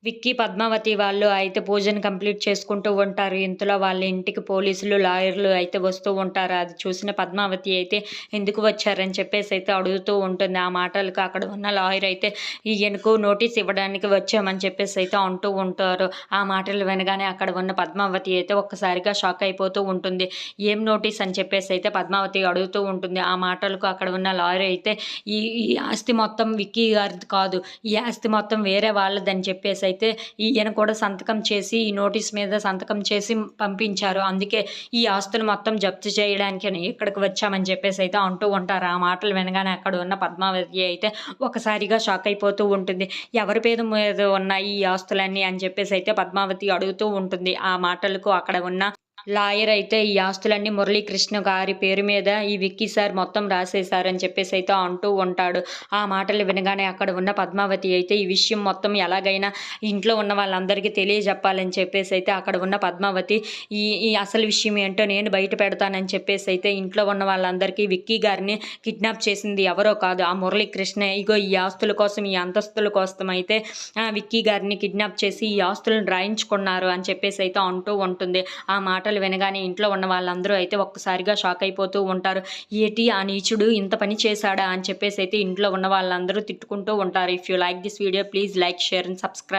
విక్కీ, పద్మావతి వాళ్ళు అయితే పూజను కంప్లీట్ చేసుకుంటూ ఉంటారు. ఇంతలో వాళ్ళ ఇంటికి పోలీసులు, లాయర్లు అయితే వస్తూ ఉంటారు. అది చూసిన పద్మావతి అయితే ఎందుకు వచ్చారని చెప్పేసి అయితే అడుగుతూ ఉంటుంది. ఆ మాటలకు అక్కడ ఉన్న లాయర్ అయితే ఈయనకు నోటీస్ ఇవ్వడానికి వచ్చామని చెప్పేసి అయితే అంటూ ఉంటారు. ఆ మాటలు వినగానే అక్కడ ఉన్న పద్మావతి అయితే ఒక్కసారిగా షాక్ అయిపోతూ ఉంటుంది. ఏం నోటీస్ అని చెప్పేసి అయితే పద్మావతి అడుగుతూ ఉంటుంది. ఆ మాటలకు అక్కడ ఉన్న లాయర్ అయితే ఈ ఈ ఆస్తి మొత్తం విక్కీ గారిది కాదు, ఈ ఆస్తి మొత్తం వేరే వాళ్ళదని చెప్పేసి అయితే ఈయన కూడా సంతకం చేసి ఈ నోటీస్ మీద సంతకం చేసి పంపించారు. అందుకే ఈ ఆస్తులు మొత్తం జప్తు చేయడానికి ఇక్కడికి వచ్చామని చెప్పేసి అయితే అంటూ ఉంటారు. ఆ మాటలు వినగానే అక్కడ ఉన్న పద్మావతి అయితే ఒకసారిగా షాక్ అయిపోతూ ఉంటుంది. ఎవరి పేరు మీద ఉన్నాయి ఈ ఆస్తులన్నీ అని చెప్పేసి అయితే పద్మావతి అడుగుతూ ఉంటుంది. ఆ మాటలకు అక్కడ ఉన్న లాయర్ అయితే ఈ ఆస్తులన్నీ మురళీకృష్ణ గారి పేరు మీద ఈ విక్కీ సార్ మొత్తం రాసేశారని చెప్పేసి అయితే అంటూ ఉంటాడు. ఆ మాటలు వినగానే అక్కడ ఉన్న పద్మావతి అయితే ఈ విషయం మొత్తం ఎలాగైనా ఇంట్లో ఉన్న వాళ్ళందరికీ తెలియజెప్పాలని చెప్పేసి అయితే అక్కడ ఉన్న పద్మావతి ఈ ఈ అసలు విషయం ఏంటో నేను బయట పెడతానని చెప్పేసి అయితే ఇంట్లో ఉన్న వాళ్ళందరికీ విక్కీ గారిని కిడ్నాప్ చేసింది ఎవరో కాదు, ఆ మురళీకృష్ణే. ఇగో ఈ ఆస్తుల కోసం, ఈ అంతస్తుల కోసం అయితే విక్కీ గారిని కిడ్నాప్ చేసి ఈ ఆస్తులను రాయించుకున్నారు అని చెప్పేసి అయితే అంటూ ఉంటుంది. ఆ మాటలు వినగానే ఇంట్లో ఉన్న వాళ్ళందరూ అయితే ఒక్కసారిగా షాక్ అయిపోతూ ఉంటారు. ఏటి ఆ నీచుడు ఇంత పని చేశాడా అని చెప్పేసి అయితే ఇంట్లో ఉన్న వాళ్ళందరూ తిట్టుకుంటూ ఉంటారు. If you like this video, please like, share and subscribe.